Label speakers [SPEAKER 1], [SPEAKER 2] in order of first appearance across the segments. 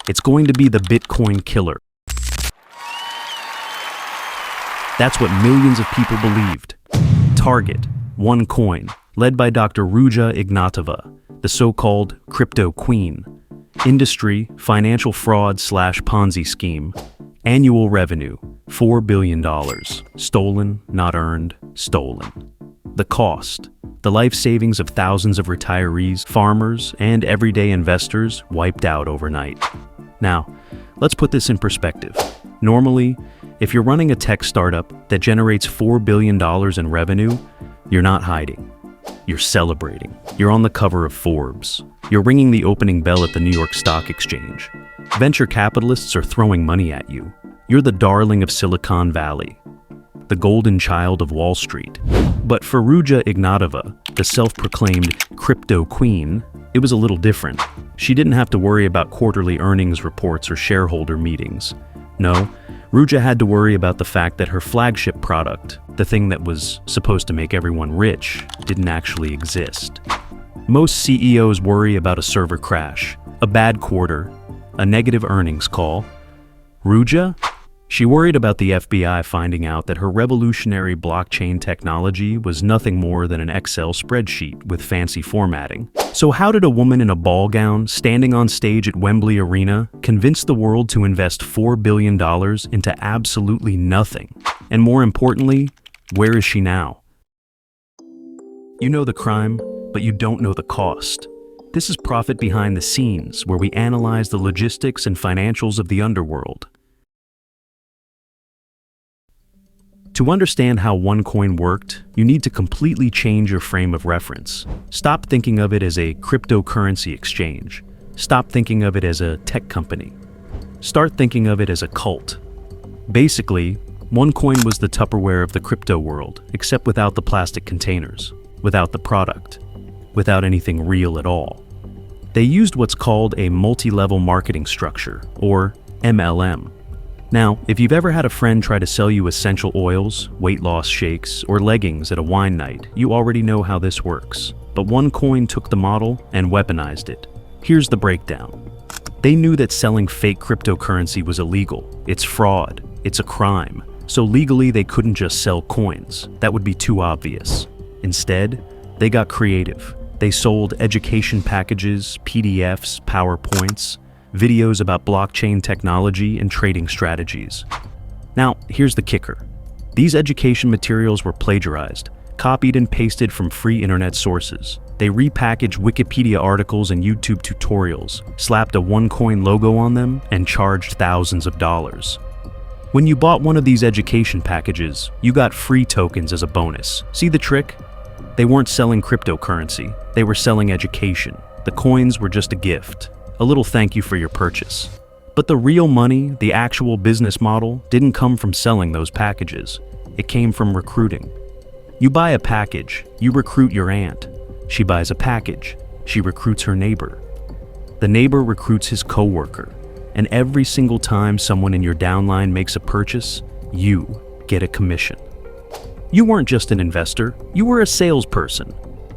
[SPEAKER 1] It's going to be the Bitcoin killer. That's what millions of people believed. Target, OneCoin, led by Dr. Ruja Ignatova, the so-called Cryptoqueen. Industry, financial fraud / Ponzi scheme. Annual revenue, $4 billion. Stolen, not earned, stolen. The cost, the life savings of thousands of retirees, farmers, and everyday investors wiped out overnight. Now, let's put this in perspective. Normally, if you're running a tech startup that generates $4 billion in revenue, you're not hiding. You're celebrating. You're on the cover of Forbes. You're ringing the opening bell at the New York Stock Exchange. Venture capitalists are throwing money at you. You're the darling of Silicon Valley, the golden child of Wall Street. But for Ruja Ignatova, the self-proclaimed crypto queen, it was a little different. She didn't have to worry about quarterly earnings reports or shareholder meetings. No, Ruja had to worry about the fact that her flagship product, the thing that was supposed to make everyone rich, didn't actually exist. Most CEOs worry about a server crash, a bad quarter, a negative earnings call. Ruja? She worried about the FBI finding out that her revolutionary blockchain technology was nothing more than an Excel spreadsheet with fancy formatting. So how did a woman in a ball gown, standing on stage at Wembley Arena, convince the world to invest $4 billion into absolutely nothing? And more importantly, where is she now? You know the crime, but you don't know the cost. This is Profit Behind the Scenes, where we analyze the logistics and financials of the underworld. To understand how OneCoin worked, you need to completely change your frame of reference. Stop thinking of it as a cryptocurrency exchange. Stop thinking of it as a tech company. Start thinking of it as a cult. Basically, OneCoin was the Tupperware of the crypto world, except without the plastic containers, without the product, without anything real at all. They used what's called a multi-level marketing structure, or MLM. Now, if you've ever had a friend try to sell you essential oils, weight loss shakes, or leggings at a wine night, you already know how this works. But OneCoin took the model and weaponized it. Here's the breakdown. They knew that selling fake cryptocurrency was illegal. It's fraud. It's a crime. So legally, they couldn't just sell coins. That would be too obvious. Instead, they got creative. They sold education packages, PDFs, PowerPoints, videos about blockchain technology and trading strategies. Now, here's the kicker. These education materials were plagiarized, copied and pasted from free internet sources. They repackaged Wikipedia articles and YouTube tutorials, slapped a OneCoin logo on them, and charged thousands of dollars. When you bought one of these education packages, you got free tokens as a bonus. See the trick? They weren't selling cryptocurrency. They were selling education. The coins were just a gift. A little thank you for your purchase. But the real money, the actual business model, didn't come from selling those packages. It came from recruiting. You buy a package, you recruit your aunt. She buys a package, she recruits her neighbor. The neighbor recruits his coworker. And every single time someone in your downline makes a purchase, you get a commission. You weren't just an investor, you were a salesperson.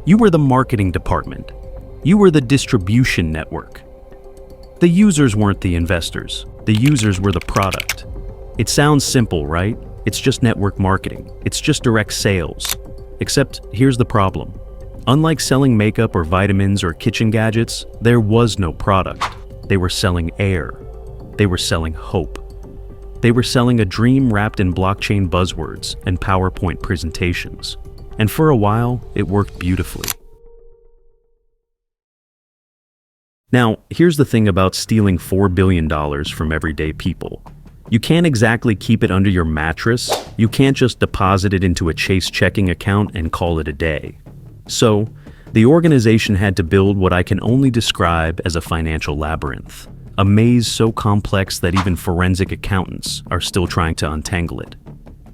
[SPEAKER 1] You were the marketing department. You were the distribution network. The users weren't the investors. The users were the product. It sounds simple, right? It's just network marketing. It's just direct sales. Except here's the problem. Unlike selling makeup or vitamins or kitchen gadgets, there was no product. They were selling air. They were selling hope. They were selling a dream wrapped in blockchain buzzwords and PowerPoint presentations. And for a while, it worked beautifully. Now, here's the thing about stealing $4 billion from everyday people. You can't exactly keep it under your mattress. You can't just deposit it into a Chase checking account and call it a day. So, the organization had to build what I can only describe as a financial labyrinth. A maze so complex that even forensic accountants are still trying to untangle it.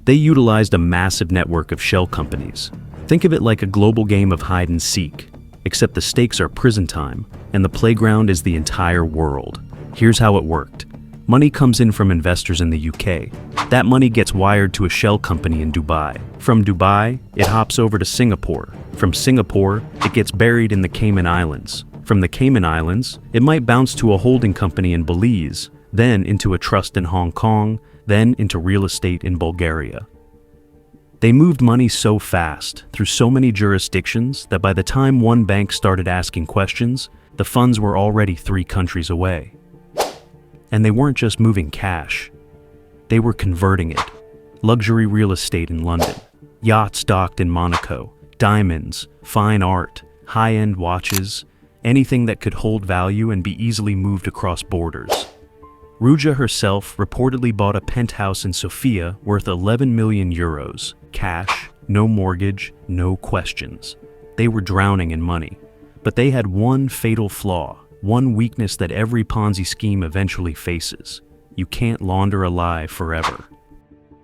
[SPEAKER 1] They utilized a massive network of shell companies. Think of it like a global game of hide and seek, except the stakes are prison time, and the playground is the entire world. Here's how it worked. Money comes in from investors in the UK. That money gets wired to a shell company in Dubai. From Dubai, it hops over to Singapore. From Singapore, it gets buried in the Cayman Islands. From the Cayman Islands, it might bounce to a holding company in Belize, then into a trust in Hong Kong, then into real estate in Bulgaria. They moved money so fast, through so many jurisdictions, that by the time one bank started asking questions, the funds were already 3 countries away. And they weren't just moving cash. They were converting it. Luxury real estate in London, yachts docked in Monaco, diamonds, fine art, high-end watches, anything that could hold value and be easily moved across borders. Ruja herself reportedly bought a penthouse in Sofia worth 11 million euros, cash, no mortgage, no questions. They were drowning in money, but they had one fatal flaw, one weakness that every Ponzi scheme eventually faces. You can't launder a lie forever.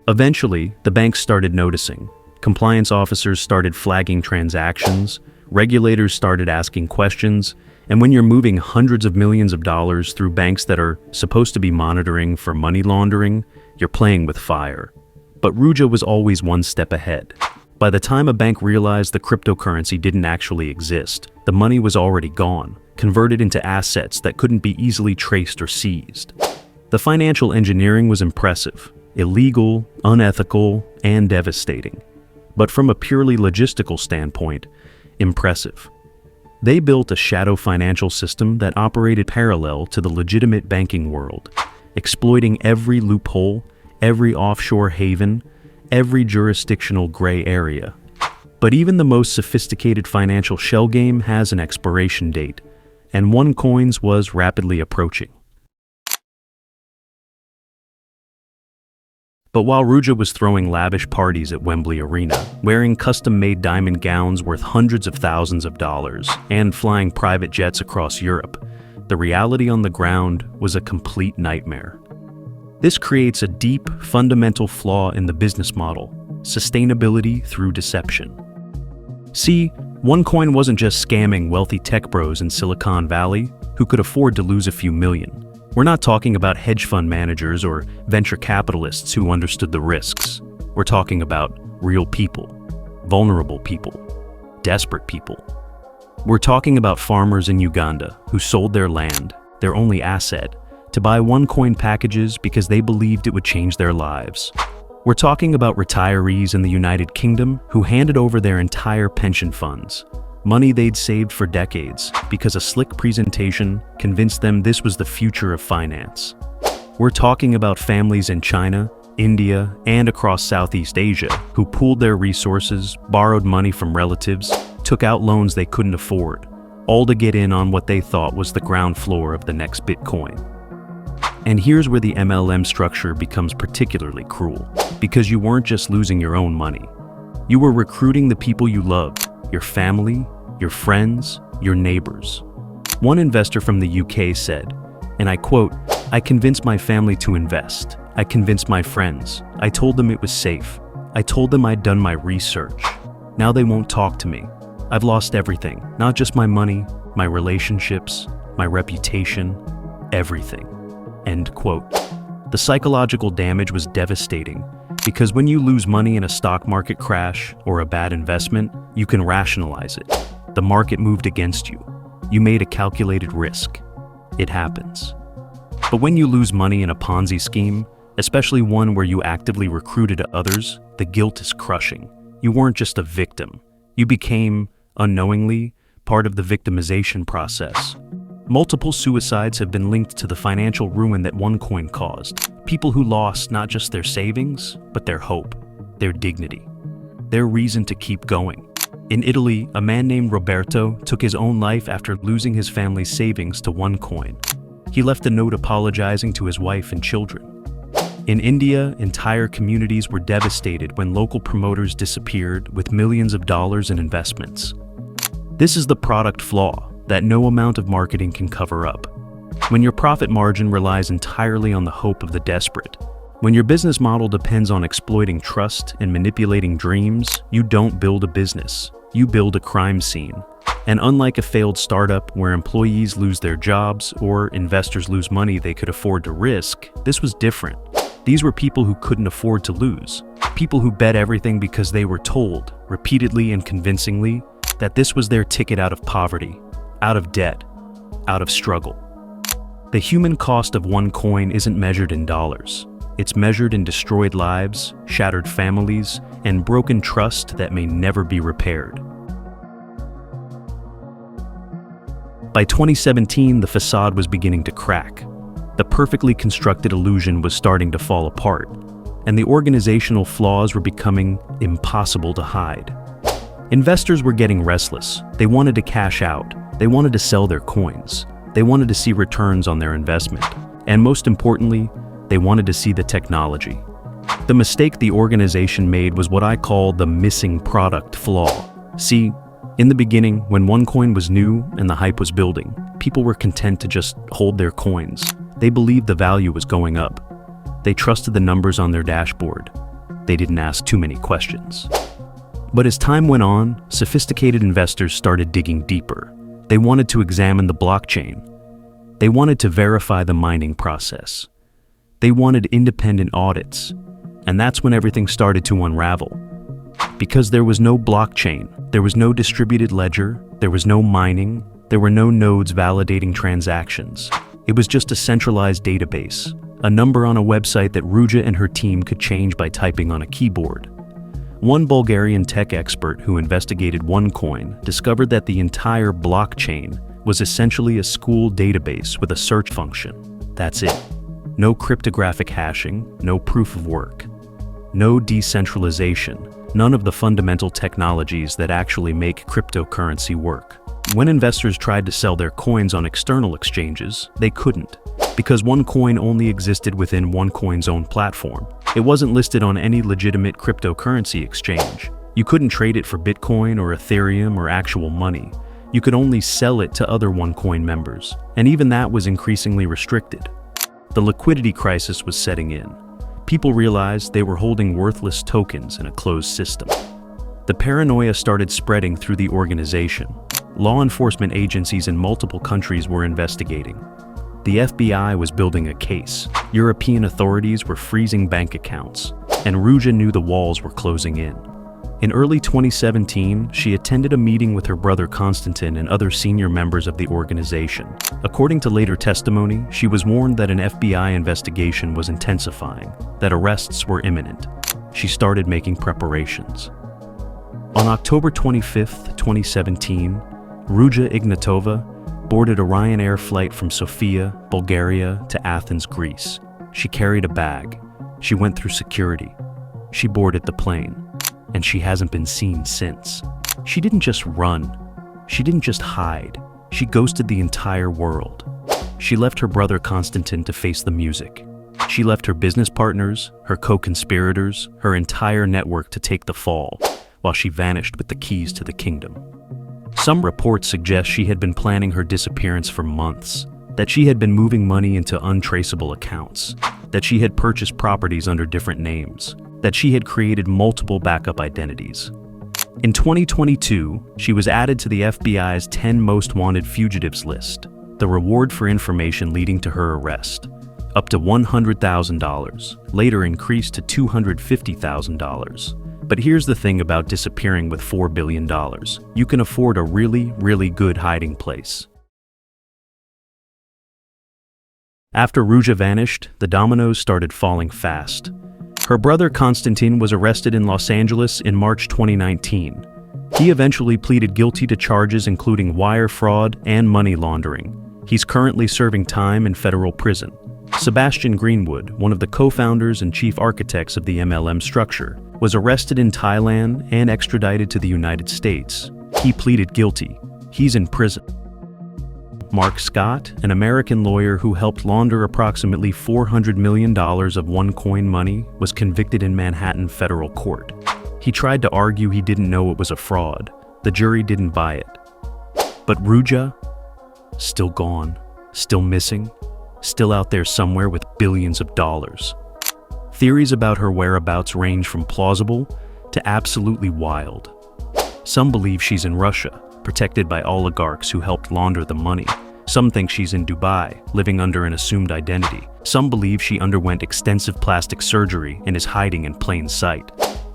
[SPEAKER 1] Eventually, the banks started noticing. Compliance officers started flagging transactions, regulators started asking questions, and when you're moving hundreds of millions of dollars through banks that are supposed to be monitoring for money laundering, you're playing with fire. But Ruja was always one step ahead. By the time a bank realized the cryptocurrency didn't actually exist, the money was already gone, converted into assets that couldn't be easily traced or seized. The financial engineering was impressive, illegal, unethical, and devastating. But from a purely logistical standpoint, impressive. They built a shadow financial system that operated parallel to the legitimate banking world, exploiting every loophole, every offshore haven, every jurisdictional gray area. But even the most sophisticated financial shell game has an expiration date, and OneCoin's was rapidly approaching. But while Ruja was throwing lavish parties at Wembley Arena, wearing custom-made diamond gowns worth hundreds of thousands of dollars, and flying private jets across Europe, the reality on the ground was a complete nightmare. This creates a deep, fundamental flaw in the business model: sustainability through deception. See, OneCoin wasn't just scamming wealthy tech bros in Silicon Valley who could afford to lose a few million. We're not talking about hedge fund managers or venture capitalists who understood the risks. We're talking about real people, vulnerable people, desperate people. We're talking about farmers in Uganda who sold their land, their only asset, to buy OneCoin packages because they believed it would change their lives. We're talking about retirees in the United Kingdom who handed over their entire pension funds, money they'd saved for decades, because a slick presentation convinced them this was the future of finance. We're talking about families in China, India, and across Southeast Asia who pooled their resources, borrowed money from relatives, took out loans they couldn't afford, all to get in on what they thought was the ground floor of the next Bitcoin. And here's where the MLM structure becomes particularly cruel, because you weren't just losing your own money. You were recruiting the people you loved, your family, your friends, your neighbors. One investor from the UK said, and I quote, "I convinced my family to invest. I convinced my friends. I told them it was safe. I told them I'd done my research. Now they won't talk to me. I've lost everything, not just my money, my relationships, my reputation, everything." End quote. The psychological damage was devastating, because when you lose money in a stock market crash or a bad investment, you can rationalize it. The market moved against you. You made a calculated risk. It happens. But when you lose money in a Ponzi scheme, especially one where you actively recruited others, the guilt is crushing. You weren't just a victim. You became, unknowingly, part of the victimization process. Multiple suicides have been linked to the financial ruin that OneCoin caused. People who lost not just their savings, but their hope, their dignity, their reason to keep going. In Italy, a man named Roberto took his own life after losing his family's savings to OneCoin. He left a note apologizing to his wife and children. In India, entire communities were devastated when local promoters disappeared with millions of dollars in investments. This is the product flaw that no amount of marketing can cover up. When your profit margin relies entirely on the hope of the desperate, when your business model depends on exploiting trust and manipulating dreams, you don't build a business, you build a crime scene. And unlike a failed startup where employees lose their jobs or investors lose money they could afford to risk, this was different. These were people who couldn't afford to lose. People who bet everything because they were told, repeatedly and convincingly, that this was their ticket out of poverty, out of debt, out of struggle. The human cost of OneCoin isn't measured in dollars. It's measured in destroyed lives, shattered families, and broken trust that may never be repaired. By 2017, the facade was beginning to crack. The perfectly constructed illusion was starting to fall apart, and the organizational flaws were becoming impossible to hide. Investors were getting restless. They wanted to cash out. They wanted to sell their coins. They wanted to see returns on their investment. And most importantly, they wanted to see the technology. The mistake the organization made was what I call the missing product flaw. See, in the beginning, when OneCoin was new and the hype was building, people were content to just hold their coins. They believed the value was going up. They trusted the numbers on their dashboard. They didn't ask too many questions. But as time went on, sophisticated investors started digging deeper. They wanted to examine the blockchain. They wanted to verify the mining process. They wanted independent audits. And that's when everything started to unravel. Because there was no blockchain, there was no distributed ledger, there was no mining, there were no nodes validating transactions. It was just a centralized database, a number on a website that Ruja and her team could change by typing on a keyboard. One Bulgarian tech expert who investigated OneCoin discovered that the entire blockchain was essentially a school database with a search function. That's it. No cryptographic hashing, no proof of work, no decentralization, none of the fundamental technologies that actually make cryptocurrency work. When investors tried to sell their coins on external exchanges, they couldn't, because OneCoin only existed within OneCoin's own platform. It wasn't listed on any legitimate cryptocurrency exchange. You couldn't trade it for Bitcoin or Ethereum or actual money. You could only sell it to other OneCoin members, and even that was increasingly restricted. The liquidity crisis was setting in. People realized they were holding worthless tokens in a closed system. The paranoia started spreading through the organization. Law enforcement agencies in multiple countries were investigating. The FBI was building a case. European authorities were freezing bank accounts, and Ruja knew the walls were closing in. In early 2017, she attended a meeting with her brother Konstantin and other senior members of the organization. According to later testimony, she was warned that an FBI investigation was intensifying, that arrests were imminent. She started making preparations. On October 25, 2017, Ruja Ignatova boarded a Ryanair flight from Sofia, Bulgaria to Athens, Greece. She carried a bag. She went through security. She boarded the plane. And she hasn't been seen since. She didn't just run. She didn't just hide. She ghosted the entire world. She left her brother Konstantin to face the music. She left her business partners, her co-conspirators, her entire network to take the fall, while she vanished with the keys to the kingdom. Some reports suggest she had been planning her disappearance for months, that she had been moving money into untraceable accounts, that she had purchased properties under different names, that she had created multiple backup identities. In 2022, she was added to the FBI's 10 most wanted fugitives list, the reward for information leading to her arrest, up to $100,000, later increased to $250,000. But here's the thing about disappearing with $4 billion. You can afford a really, really good hiding place. After Ruja vanished, the dominoes started falling fast. Her brother Konstantin was arrested in Los Angeles in March 2019. He eventually pleaded guilty to charges including wire fraud and money laundering. He's currently serving time in federal prison. Sebastian Greenwood, one of the co-founders and chief architects of the MLM structure, was arrested in Thailand and extradited to the United States. He pleaded guilty. He's in prison. Mark Scott, an American lawyer who helped launder approximately $400 million of OneCoin money, was convicted in Manhattan federal court. He tried to argue he didn't know it was a fraud. The jury didn't buy it. But Ruja? Still gone, still missing, still out there somewhere with billions of dollars. Theories about her whereabouts range from plausible to absolutely wild. Some believe she's in Russia, protected by oligarchs who helped launder the money. Some think she's in Dubai, living under an assumed identity. Some believe she underwent extensive plastic surgery and is hiding in plain sight.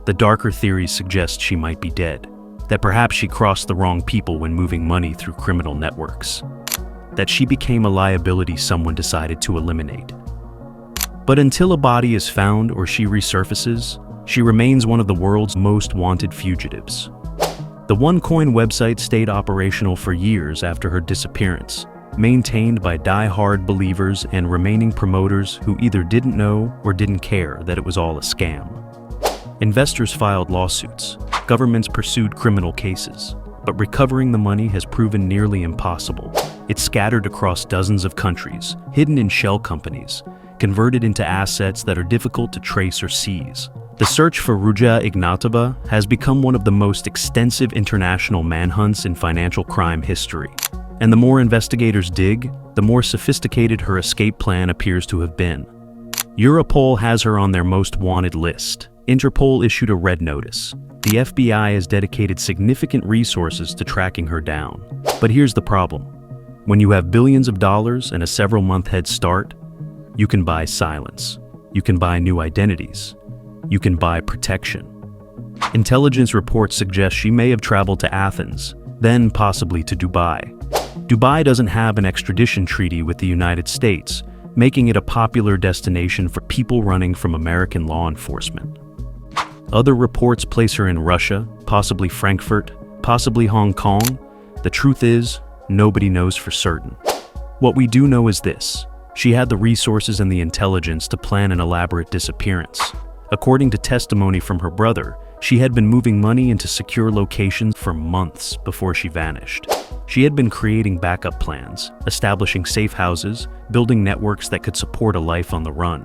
[SPEAKER 1] The darker theories suggest she might be dead, that perhaps she crossed the wrong people when moving money through criminal networks. that she became a liability someone decided to eliminate. But until a body is found or she resurfaces, she remains one of the world's most wanted fugitives. The OneCoin website stayed operational for years after her disappearance, maintained by die-hard believers and remaining promoters who either didn't know or didn't care that it was all a scam. Investors filed lawsuits, governments pursued criminal cases, but recovering the money has proven nearly impossible. It's scattered across dozens of countries, hidden in shell companies, converted into assets that are difficult to trace or seize. The search for Ruja Ignatova has become one of the most extensive international manhunts in financial crime history. And the more investigators dig, the more sophisticated her escape plan appears to have been. Europol has her on their most wanted list. Interpol issued a red notice. The FBI has dedicated significant resources to tracking her down. But here's the problem. When you have billions of dollars and a several-month head start, you can buy silence. You can buy new identities. You can buy protection. Intelligence reports suggest she may have traveled to Athens, then possibly to Dubai. Dubai doesn't have an extradition treaty with the United States, making it a popular destination for people running from American law enforcement. Other reports place her in Russia, possibly Frankfurt, possibly Hong Kong. The truth is, nobody knows for certain. What we do know is this: she had the resources and the intelligence to plan an elaborate disappearance. According to testimony from her brother, she had been moving money into secure locations for months before she vanished. She had been creating backup plans, establishing safe houses, building networks that could support a life on the run.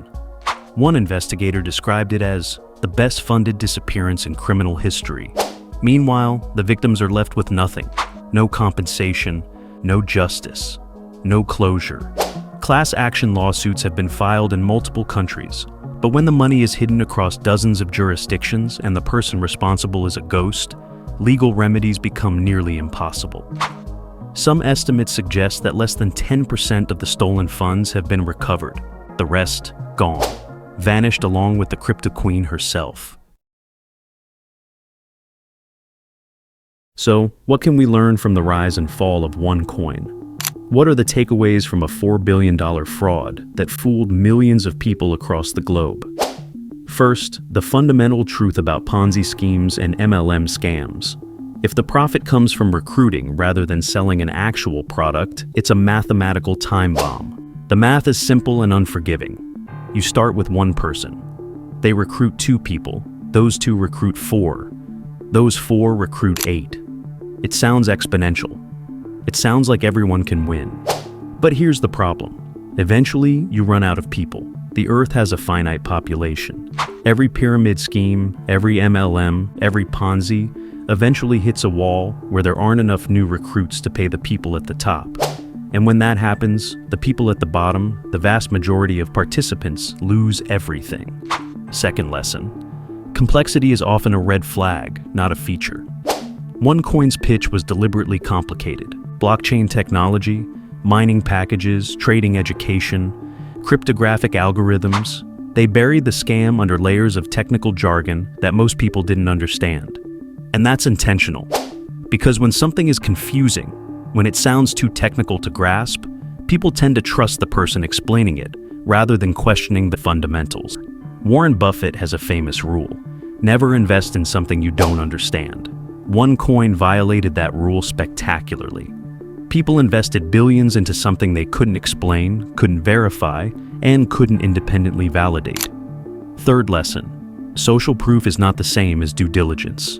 [SPEAKER 1] One investigator described it as the best-funded disappearance in criminal history. Meanwhile, the victims are left with nothing. No compensation, no justice, no closure. Class action lawsuits have been filed in multiple countries, but when the money is hidden across dozens of jurisdictions and the person responsible is a ghost, legal remedies become nearly impossible. Some estimates suggest that less than 10% of the stolen funds have been recovered, the rest gone, vanished along with the Cryptoqueen herself. So, what can we learn from the rise and fall of OneCoin? What are the takeaways from a $4 billion fraud that fooled millions of people across the globe? First, the fundamental truth about Ponzi schemes and MLM scams. If the profit comes from recruiting rather than selling an actual product, it's a mathematical time bomb. The math is simple and unforgiving. You start with one person. They recruit 2 people. Those 2 recruit 4. Those 4 recruit 8. It sounds exponential. It sounds like everyone can win. But here's the problem. Eventually, you run out of people. The Earth has a finite population. Every pyramid scheme, every MLM, every Ponzi eventually hits a wall where there aren't enough new recruits to pay the people at the top. And when that happens, the people at the bottom, the vast majority of participants, lose everything. Second lesson. Complexity is often a red flag, not a feature. OneCoin's pitch was deliberately complicated. Blockchain technology, mining packages, trading education, cryptographic algorithms. They buried the scam under layers of technical jargon that most people didn't understand. And that's intentional. Because when something is confusing, when it sounds too technical to grasp, people tend to trust the person explaining it, rather than questioning the fundamentals. Warren Buffett has a famous rule: never invest in something you don't understand. OneCoin violated that rule spectacularly. People invested billions into something they couldn't explain, couldn't verify, and couldn't independently validate. Third lesson. Social proof is not the same as due diligence.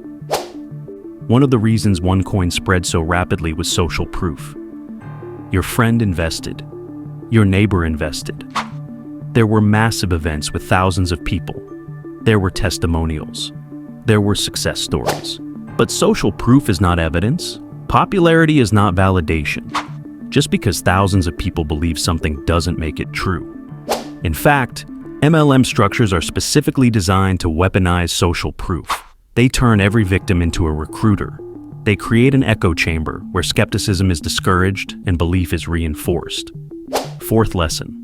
[SPEAKER 1] One of the reasons OneCoin spread so rapidly was social proof. Your friend invested. Your neighbor invested. There were massive events with thousands of people. There were testimonials. There were success stories. But social proof is not evidence. Popularity is not validation. Just because thousands of people believe something doesn't make it true. In fact, MLM structures are specifically designed to weaponize social proof. They turn every victim into a recruiter. They create an echo chamber where skepticism is discouraged and belief is reinforced. Fourth lesson.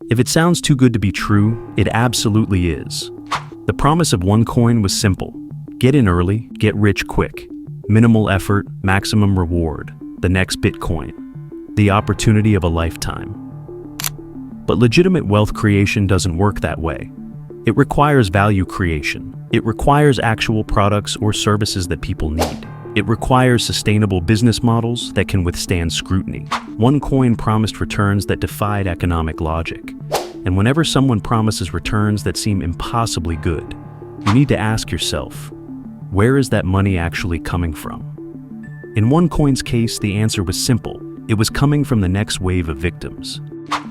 [SPEAKER 1] If it sounds too good to be true, it absolutely is. The promise of OneCoin was simple. Get in early, get rich quick. Minimal effort, maximum reward. The next Bitcoin. the opportunity of a lifetime. But legitimate wealth creation doesn't work that way. It requires value creation. It requires actual products or services that people need. It requires sustainable business models that can withstand scrutiny. OneCoin promised returns that defied economic logic. And whenever someone promises returns that seem impossibly good, you need to ask yourself, where is that money actually coming from? In OneCoin's case, the answer was simple. It was coming from the next wave of victims.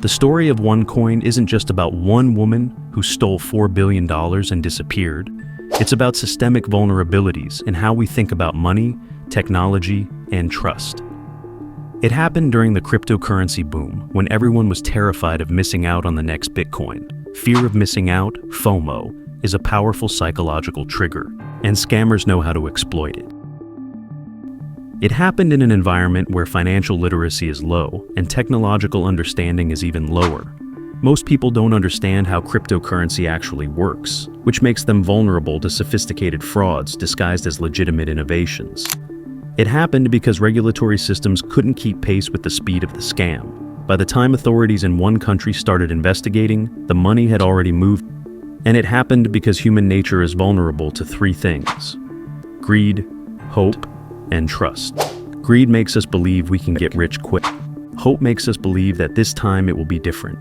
[SPEAKER 1] The story of OneCoin isn't just about one woman who stole $4 billion and disappeared. It's about systemic vulnerabilities in how we think about money, technology, and trust. It happened during the cryptocurrency boom, when everyone was terrified of missing out on the next Bitcoin. Fear of missing out, FOMO, is a powerful psychological trigger, and scammers know how to exploit it. It happened in an environment where financial literacy is low and technological understanding is even lower. Most people don't understand how cryptocurrency actually works, which makes them vulnerable to sophisticated frauds disguised as legitimate innovations. It happened because regulatory systems couldn't keep pace with the speed of the scam. By the time authorities in one country started investigating, the money had already moved. And it happened because human nature is vulnerable to three things: greed, hope, and trust. Greed makes us believe we can get rich quick. Hope makes us believe that this time it will be different.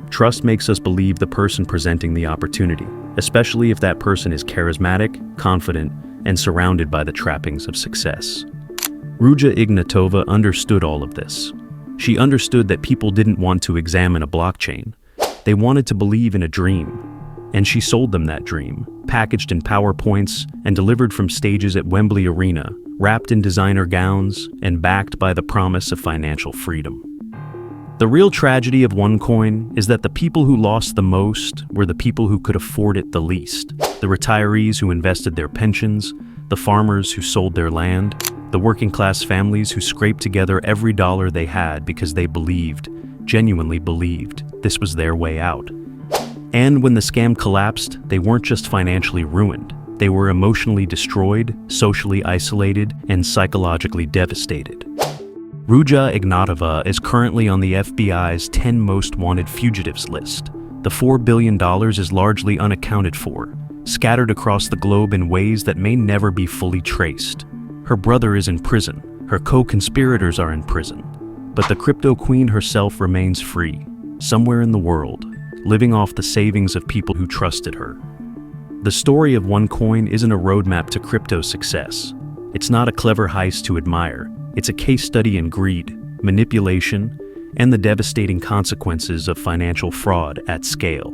[SPEAKER 1] Trust makes us believe the person presenting the opportunity, especially if that person is charismatic, confident, and surrounded by the trappings of success. Ruja Ignatova understood all of this. She understood that people didn't want to examine a blockchain. They wanted to believe in a dream. And she sold them that dream, packaged in PowerPoints and delivered from stages at Wembley Arena, wrapped in designer gowns and backed by the promise of financial freedom. The real tragedy of OneCoin is that the people who lost the most were the people who could afford it the least. The retirees who invested their pensions, the farmers who sold their land, the working class families who scraped together every dollar they had because they believed, genuinely believed, this was their way out. And when the scam collapsed, they weren't just financially ruined. They were emotionally destroyed, socially isolated, and psychologically devastated. Ruja Ignatova is currently on the FBI's 10 most wanted fugitives list. The $4 billion is largely unaccounted for, scattered across the globe in ways that may never be fully traced. Her brother is in prison. Her co-conspirators are in prison. But the Cryptoqueen herself remains free, somewhere in the world, living off the savings of people who trusted her. The story of OneCoin isn't a roadmap to crypto success. It's not a clever heist to admire. It's a case study in greed, manipulation, and the devastating consequences of financial fraud at scale.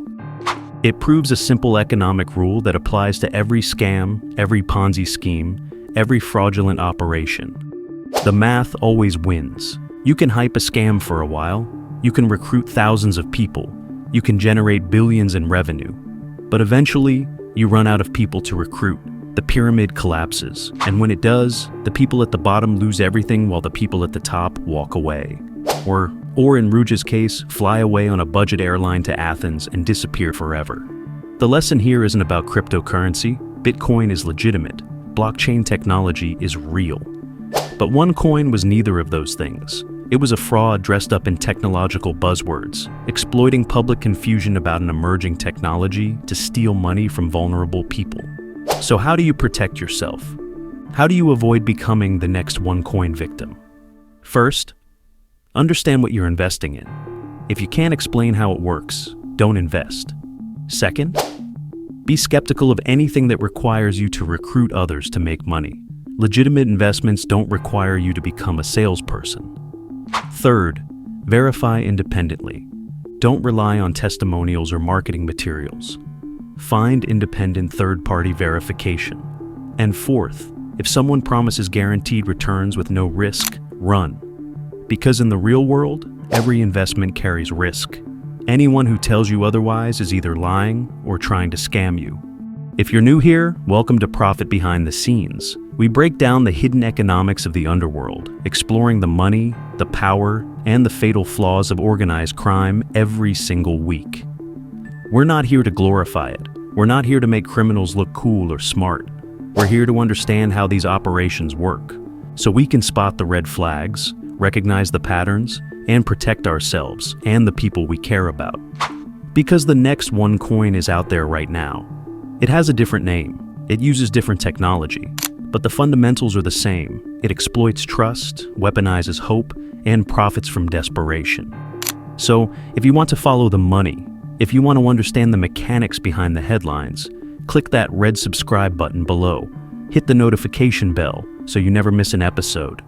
[SPEAKER 1] It proves a simple economic rule that applies to every scam, every Ponzi scheme, every fraudulent operation. The math always wins. You can hype a scam for a while. You can recruit thousands of people. You can generate billions in revenue, but eventually you run out of people to recruit. The pyramid collapses, and when it does, the people at the bottom lose everything while the people at the top walk away. Or in Ruja's case, fly away on a budget airline to Athens and disappear forever. The lesson here isn't about cryptocurrency. Bitcoin is legitimate. Blockchain technology is real. But OneCoin was neither of those things. It was a fraud dressed up in technological buzzwords, exploiting public confusion about an emerging technology to steal money from vulnerable people. So how do you protect yourself? How do you avoid becoming the next OneCoin victim? First, understand what you're investing in. If you can't explain how it works, don't invest. Second, be skeptical of anything that requires you to recruit others to make money. Legitimate investments don't require you to become a salesperson. Third, verify independently. Don't rely on testimonials or marketing materials. Find independent third-party verification. And fourth, if someone promises guaranteed returns with no risk, run. Because in the real world, every investment carries risk. Anyone who tells you otherwise is either lying or trying to scam you. If you're new here, welcome to Profit Behind the Scenes. We break down the hidden economics of the underworld, exploring the money, the power, and the fatal flaws of organized crime every single week. We're not here to glorify it. We're not here to make criminals look cool or smart. We're here to understand how these operations work, so we can spot the red flags, recognize the patterns, and protect ourselves and the people we care about. Because the next OneCoin is out there right now. It has a different name, it uses different technology, but the fundamentals are the same. It exploits trust, weaponizes hope, and profits from desperation. So, if you want to follow the money, if you want to understand the mechanics behind the headlines, click that red subscribe button below. Hit the notification bell so you never miss an episode.